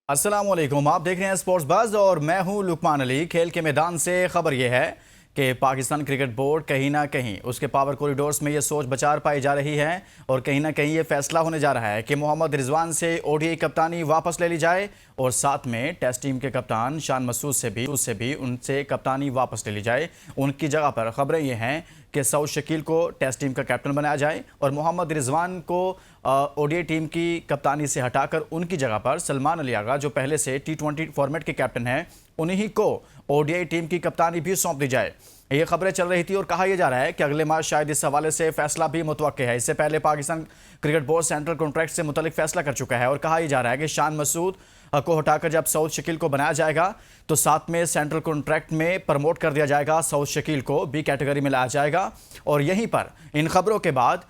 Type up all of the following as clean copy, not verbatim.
अस्सलाम वालेकुम, आप देख रहे हैं स्पोर्ट्स बज़ और मैं हूं लुकमान अली। खेल के मैदान से खबर यह है कि पाकिस्तान क्रिकेट बोर्ड कहीं ना कहीं उसके पावर कॉरिडोर्स में ये सोच बचार पाई जा रही है और कहीं ना कहीं ये फैसला होने जा रहा है कि मोहम्मद रिजवान से ओडीआई कप्तानी वापस ले ली जाए और साथ में टेस्ट टीम के कप्तान शान मसूद से भी उनसे कप्तानी वापस ले ली जाए। उनकी जगह पर खबरें ये हैं कि सऊद शकील को टेस्ट टीम का कैप्टन बनाया जाए और मोहम्मद रिजवान को ओडीआई टीम की कप्तानी से हटाकर उनकी जगह पर सलमान अली आगा, जो पहले से T20 फॉर्मेट के कैप्टन हैं, उन्हीं को ओडीआई टीम की कप्तानी भी सौंप दी जाए। ये खबरें चल रही थी और कहा यह जा रहा है कि अगले माह शायद इस हवाले से फैसला भी मुतवक्के है। इससे पहले Pakistan cricket board central contract से मुतल्लिक फैसला कर चुका है और कहा यह जा रहा है कि शान मसूद को हटाकर जब सऊद शकील को बनाया जाएगा तो साथ में सेंट्रल कॉन्ट्रैक्ट में प्रमोट कर दिया जाएगा, सऊद शकील को बी कैटेगरी में लाया जाएगा। और यहीं पर इन खबरों के बाद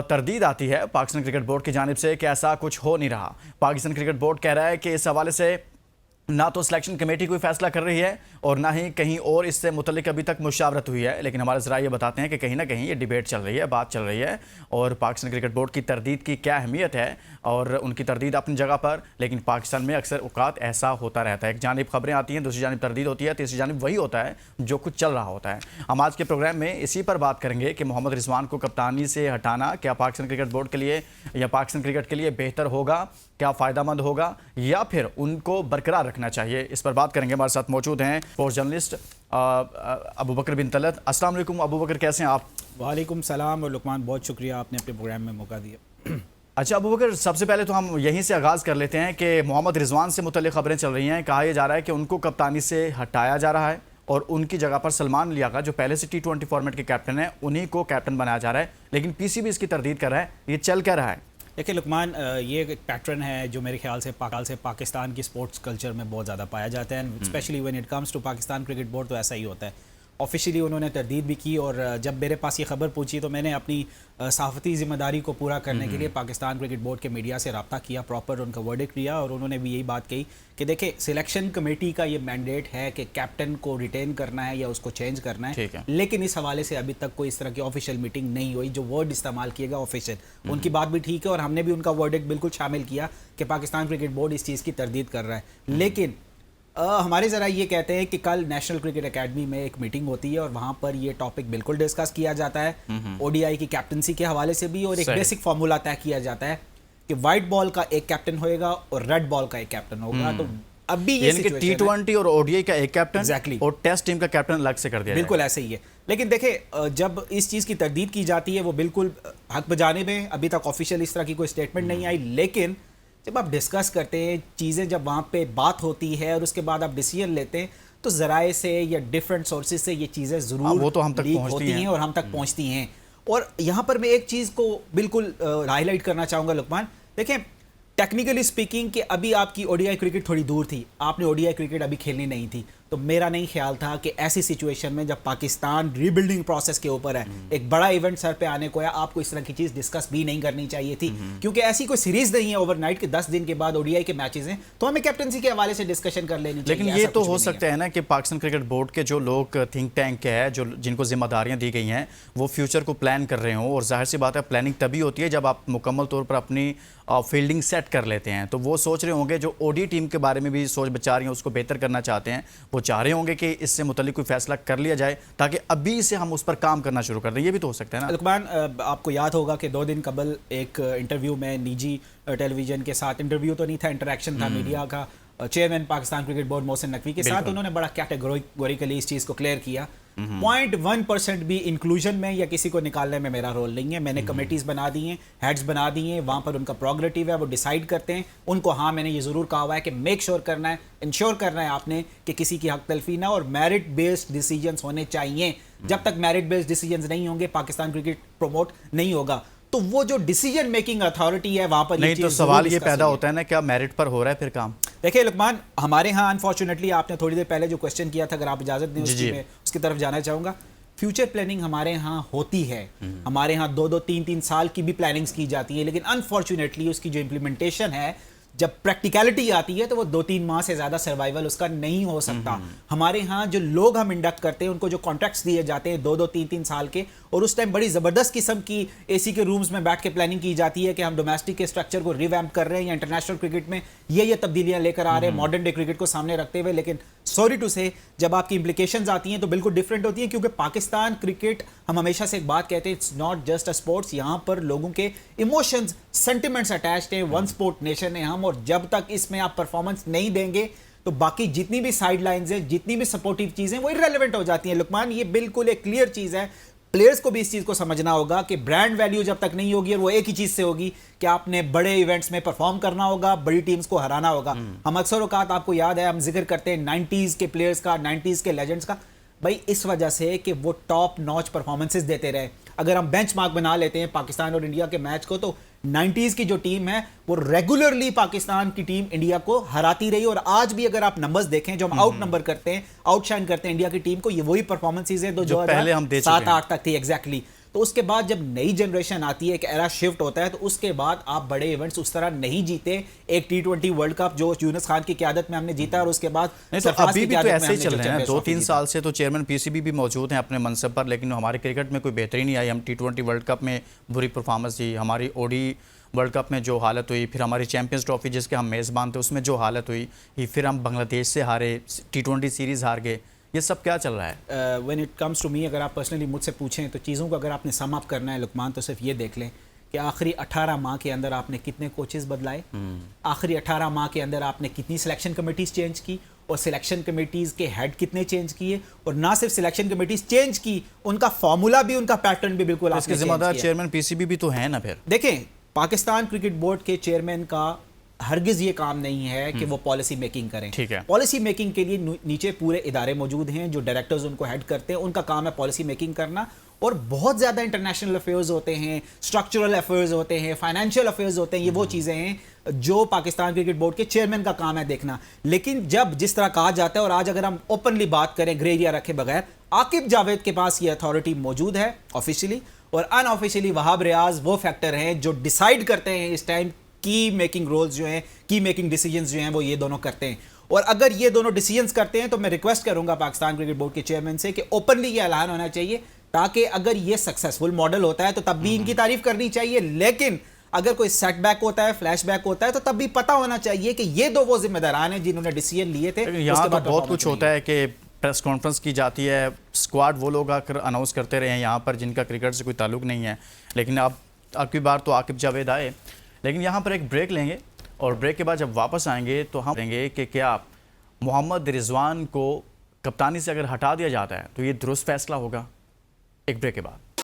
तरदीद आती है पाकिस्तान क्रिकेट बोर्ड की जानिब से कि ऐसा कुछ हो नहीं रहा। पाकिस्तान क्रिकेट बोर्ड कह रहा है कि इस हवाले से ना तो सिलेक्शन कमेटी कोई फैसला कर रही है और ना ही कहीं और इससे मुतल्लिक अभी तक मुशावरत हुई है, लेकिन हमारे ज़राए ये बताते हैं कि कहीं ना कहीं ये डिबेट चल रही है, बात चल रही है और पाकिस्तान क्रिकेट बोर्ड की तरदीद की क्या अहमियत है और उनकी तरदीद अपनी जगह पर, लेकिन पाकिस्तान में अक्सर औकात ऐसा होता रहता है। एक जानिब खबरें आती हैं, दूसरी जानिब तरदीद होती है, तीसरी जानिब वही होता है जो कुछ चल रहा होता है। हम आज के प्रोग्राम में इसी पर बात करेंगे कि मोहम्मद रिजवान को कप्तानी से हटाना क्या पाकिस्तान क्रिकेट बोर्ड के लिए या पाकिस्तान क्रिकेट के लिए बेहतर होगा, क्या फ़ायदेमंद होगा या फिर उनको बरकरार रखना चाहिए। इस पर बात करेंगे। हमारे साथ मौजूद हैं स्पोर्ट्स जर्नलिस्ट अबू बकर बिन तलत। अस्सलाम वालेकुम अबू बकर, कैसे हैं आप? वालेकुम सलाम और लुकमान, बहुत शुक्रिया आपने अपने प्रोग्राम में मौका दिया। अच्छा अबू बकर, सबसे पहले तो हम यहीं से आगाज़ कर लेते हैं कि मोहम्मद रिजवान से मुतल्लिक़ खबरें चल रही हैं। कहा यह जा रहा है कि उनको कप्तानी से हटाया जा रहा है और उनकी जगह पर सलमान अली आगा, जो पहले से T20 फॉर्मेट के कैप्टन है, उन्हीं को कैप्टन बनाया जा रहा है, लेकिन पीसीबी इसकी तरदीद कर रहा है। ये चल क्या रहा है? देखिए लुकमान, ये एक पैटर्न है जो मेरे ख्याल से पाकिस्तान की स्पोर्ट्स कल्चर में बहुत ज़्यादा पाया जाता है, specially when it comes to Pakistan cricket board. तो ऐसा ही होता है। ऑफिशियली उन्होंने तरदीद भी की और जब मेरे पास ये खबर पहुंची तो मैंने अपनी सहाफ़ती ज़िम्मेदारी को पूरा करने के लिए पाकिस्तान क्रिकेट बोर्ड के मीडिया से रब्ता किया, प्रॉपर उनका वर्डिक्ट लिया और उन्होंने भी यही बात कही कि देखिए सिलेक्शन कमेटी का ये मैंडेट है कि कैप्टन को रिटेन करना है या उसको चेंज करना है, लेकिन इस हवाले से अभी तक कोई इस तरह की ऑफिशियल मीटिंग नहीं हुई। जो वर्ड इस्तेमाल किएगा ऑफिशियल, उनकी बात भी ठीक है और हमने भी उनका वर्डिक्ट बिल्कुल शामिल किया कि पाकिस्तान क्रिकेट बोर्ड इस चीज़ की तरदीद कर रहा है। लेकिन हमारे ज़रा ये कहते हैं कि कल नेशनल क्रिकेट एकेडमी में एक मीटिंग होती है और वहाँ पर ये टॉपिक बिल्कुल डिस्कस किया जाता है ओडीआई की कैप्टनसी के हवाले से भी, और एक बेसिक फार्मूला तय किया जाता है कि वाइट बॉल का एक कैप्टन होएगा और रेड बॉल का एक कैप्टन होगा। तो अभी ये T20 और ओडीआई का एक कैप्टन एग्जैक्टली और टेस्ट टीम का कैप्टन अलग से कर दिया, बिल्कुल ऐसे ही है। लेकिन देखिए जब इस चीज़ की तरदीद की जाती है वो बिल्कुल हक बजाने में, अभी तक ऑफिशियल इस तरह की कोई स्टेटमेंट नहीं आई, लेकिन जब आप डिस्कस करते हैं चीज़ें, जब वहाँ पे बात होती है और उसके बाद आप डिसीजन लेते हैं तो ज़राए से या डिफरेंट सोर्सेज से ये चीज़ें ज़रूर वो तो हम तक होती हैं और हम तक पहुँचती हैं। और यहाँ पर मैं एक चीज़ को बिल्कुल हाईलाइट करना चाहूँगा लुकमान। देखें, टेक्निकली स्पीकिंग कि अभी आपकी ओडीआई क्रिकेट थोड़ी दूर थी, आपने ओडीआई क्रिकेट अभी खेलनी नहीं थी, तो मेरा नहीं ख्याल था कि ऐसी सिचुएशन में जब पाकिस्तान रीबिल्डिंग प्रोसेस के ऊपर है, एक बड़ा इवेंट सर पे आने को है, आपको इस तरह की चीज़ डिस्कस भी नहीं करनी चाहिए थी, क्योंकि ऐसी कोई सीरीज नहीं है ओवरनाइट के 10 दिन के बाद ओडीआई के मैचेस हैं, तो हमें कैप्टनसी के हवाले से डिस्कशन कर लेनी चाहिए। लेकिन ये तो हो सकता है ना कि पाकिस्तान क्रिकेट बोर्ड के जो लोग थिंक टैंक के हैं, जो जिनको जिम्मेदारियां दी गई हैं, वो फ्यूचर को प्लान कर रहे हों, और जाहिर सी बात है प्लानिंग तभी होती है जब आप मुकम्मल तौर पर अपनी फील्डिंग सेट कर लेते हैं। तो वो सोच रहे होंगे, जो ओडी टीम के बारे में भी सोच बचा रही हैं, उसको बेहतर करना चाहते हैं, वो चाह रहे होंगे कि इससे मुतल्लिक कोई फैसला कर लिया जाए ताकि अभी से हम उस पर काम करना शुरू कर दें। ये भी तो हो सकता है ना लुकमान। आपको याद होगा कि 2 दिन कबल एक इंटरव्यू में निजी टेलीविजन के साथ, इंटरव्यू तो नहीं था, इंटरेक्शन था मीडिया का, chairman Pakistan cricket board Mohsin Naqvi के साथ, उन्होंने बड़ा कैटेगोरिकली इस चीज़ को क्लियर किया 0.1% भी इंक्लूजन में या किसी को निकालने में मेरा रोल नहीं है। मैंने कमेटीज़ बना दी हैं, हेड्स बना दिए हैं, वहाँ पर उनका प्रोग्रेटिव है, वो डिसाइड करते हैं। उनको हाँ, मैंने ये ज़रूर कहा हुआ है कि मेक श्योर करना है, इंश्योर करना है आपने कि किसी की हक तलफी ना, और मेरिट बेस्ड डिसीजंस होने चाहिए। जब तक मेरिट बेस्ड डिसीजंस नहीं होंगे पाकिस्तान क्रिकेट प्रमोट नहीं होगा। तो वो जो डिसीजन मेकिंग अथॉरिटी है वहाँ पर नहीं, तो सवाल ये पैदा होता है ना, क्या मेरिट पर हो रहा है फिर काम? देखिए लुकमान, हमारे यहाँ अनफॉर्चुनेटली आपने थोड़ी देर पहले जो क्वेश्चन किया था, अगर आप इजाज़त दें उसकी तरफ जाना चाहूँगा। फ्यूचर प्लानिंग हमारे यहाँ होती है, हमारे यहाँ 2-2, 3-3 साल की भी प्लानिंग्स की जाती है, लेकिन अनफॉर्चुनेटली उसकी जो इम्प्लीमेंटेशन है जब प्रैक्टिकलिटी आती है तो वो 2-3 माह से ज़्यादा सर्वाइवल उसका नहीं हो सकता। हमारे यहाँ जो लोग हम इंडक्ट करते हैं उनको जो कॉन्ट्रैक्ट्स दिए जाते हैं 2-2, 3-3 साल के, और उस टाइम बड़ी ज़बरदस्त किस्म की एसी के रूम्स में बैठ के प्लानिंग की जाती है कि हम डोमेस्टिक के स्ट्रक्चर को रिवैम्प कर रहे हैं या इंटरनेशनल क्रिकेट में ये तब्दीलियां लेकर आ रहे हैं मॉडर्न डे क्रिकेट को सामने रखते हुए। लेकिन सॉरी टू से जब आपकी इंप्लीकेशंस आती हैं तो बिल्कुल डिफरेंट होती हैं, क्योंकि पाकिस्तान क्रिकेट, हम हमेशा से एक बात कहते हैं, it's not just a sports, यहाँ पर लोगों के इमोशंस, सेंटिमेंट्स अटैच्ड हैं, वन स्पोर्ट नेशन है हम, और जब तक इसमें आप परफॉर्मेंस नहीं देंगे तो बाकी जितनी भी साइडलाइंस है, जितनी भी सपोर्टिव चीजें वो इररिलेवेंट हो जाती हैं। लुकमान, ये बिल्कुल एक क्लियर चीज है, प्लेयर्स को भी इस चीज को समझना होगा कि ब्रांड वैल्यू जब तक नहीं होगी, और वो एक ही चीज से होगी कि आपने बड़े इवेंट्स में परफॉर्म करना होगा, बड़ी टीम्स को हराना होगा। हम अक्सर औकात, आपको याद है, हम जिक्र करते हैं 90s के प्लेयर्स का, 90s के लेजेंड्स का, भाई इस वजह से कि वो टॉप नॉच परफॉर्मेंसेस देते रहे। अगर हम बेंचमार्क बना लेते हैं पाकिस्तान और इंडिया के मैच को, तो 90s की जो टीम है वो रेगुलरली पाकिस्तान की टीम इंडिया को हराती रही, और आज भी अगर आप नंबर्स देखें जो हम आउट नंबर करते हैं, आउटशाइन करते हैं इंडिया की टीम को, ये वही परफॉर्मेंसेस है जो पहले हम 7-8 तक थी एग्जैक्टली। तो उसके बाद जब नई जनरेशन आती है, एक एरा शिफ्ट होता है, तो उसके बाद आप बड़े इवेंट्स उस तरह नहीं जीते। एक T20 वर्ल्ड कप जो यूनुस खान की क़यादत में हमने जीता, और उसके बाद तो अभी भी तो ऐसे ही चल रहे हैं। 2-3 साल से तो चेयरमैन पीसीबी भी मौजूद हैं अपने मनसब पर, लेकिन हमारे क्रिकेट में कोई बेहतरी नहीं आई। हम T20 वर्ल्ड कप में बुरी परफॉर्मेंस दी, हमारी ओडी वर्ल्ड कप में जो हालत हुई, फिर हमारी चैंपियंस ट्रॉफी जिसके हम मेज़बान थे उसमें जो हालत हुई, फिर हम बांग्लादेश से हारे, T20 सीरीज़ हार गए। ये सब क्या चल रहा है? When it comes to me, अगर आप पर्सनली मुझसे पूछें तो चीज़ों को अगर आपने सम अप करना है लुकमान, तो सिर्फ ये देख लें कि आखिरी 18 माह के अंदर आपने कितने कोचेस बदलाए, आखिरी 18 माह के अंदर आपने कितनी सिलेक्शन कमेटीज़ चेंज की, और सिलेक्शन कमेटीज़ के हेड कितने चेंज किए, और ना सिर्फ सिलेक्शन कमेटीज़ चेंज की, उनका फॉर्मूला भी, उनका पैटर्न भी बिल्कुल इसके जिम्मेदार चेयरमैन पीसीबी भी तो है ना। फिर देखें, पाकिस्तान क्रिकेट बोर्ड के चेयरमैन का हरगिज ये काम नहीं है कि वो पॉलिसी मेकिंग करें। ठीक है, पॉलिसी मेकिंग के लिए नीचे पूरे इदारे मौजूद हैं, जो डायरेक्टर्स उनको हेड करते हैं, उनका काम है पॉलिसी मेकिंग करना। और बहुत ज़्यादा इंटरनेशनल अफेयर्स होते हैं, स्ट्रक्चरल अफेयर्स होते हैं, फाइनेंशियल अफेयर्स होते हैं, ये वो चीज़ें हैं जो पाकिस्तान क्रिकेट बोर्ड के चेयरमैन का काम है देखना। लेकिन जब जिस तरह कहा जाता है, और आज अगर हम ओपनली बात करें ग्रे एरिया रखे बगैर, आकिब जावेद के पास ये अथॉरिटी मौजूद है ऑफिशियली, और अनऑफिशियली वहाब रियाज वो फैक्टर हैं जो डिसाइड करते हैं इस टाइम की मेकिंग रोल्स जो हैं, की मेकिंग डिसीजंस जो हैं, वो ये दोनों करते हैं। और अगर ये दोनों डिसीजंस करते हैं तो मैं रिक्वेस्ट करूंगा पाकिस्तान क्रिकेट बोर्ड के चेयरमैन से कि ओपनली ये ऐलान होना चाहिए, ताकि अगर ये सक्सेसफुल मॉडल होता है तो तब भी इनकी तारीफ करनी चाहिए, लेकिन अगर कोई सेटबैक होता है, फ्लैशबैक होता है, तो तब भी पता होना चाहिए कि ये दो वो जिम्मेदारान हैं जिन्होंने डिसीजन लिए थे। यहाँ तो बहुत कुछ होता है कि प्रेस कॉन्फ्रेंस की जाती है, स्क्वाड वो लोग आकर अनाउंस करते रहे हैं यहाँ पर जिनका क्रिकेट से कोई ताल्लुक नहीं है, लेकिन अब की बार तो आकिब जावेद आए। लेकिन यहाँ पर एक ब्रेक लेंगे, और ब्रेक के बाद जब वापस आएंगे तो हम देंगे कि क्या मोहम्मद रिजवान को कप्तानी से अगर हटा दिया जाता है तो ये दुरुस्त फैसला होगा। एक ब्रेक के बाद।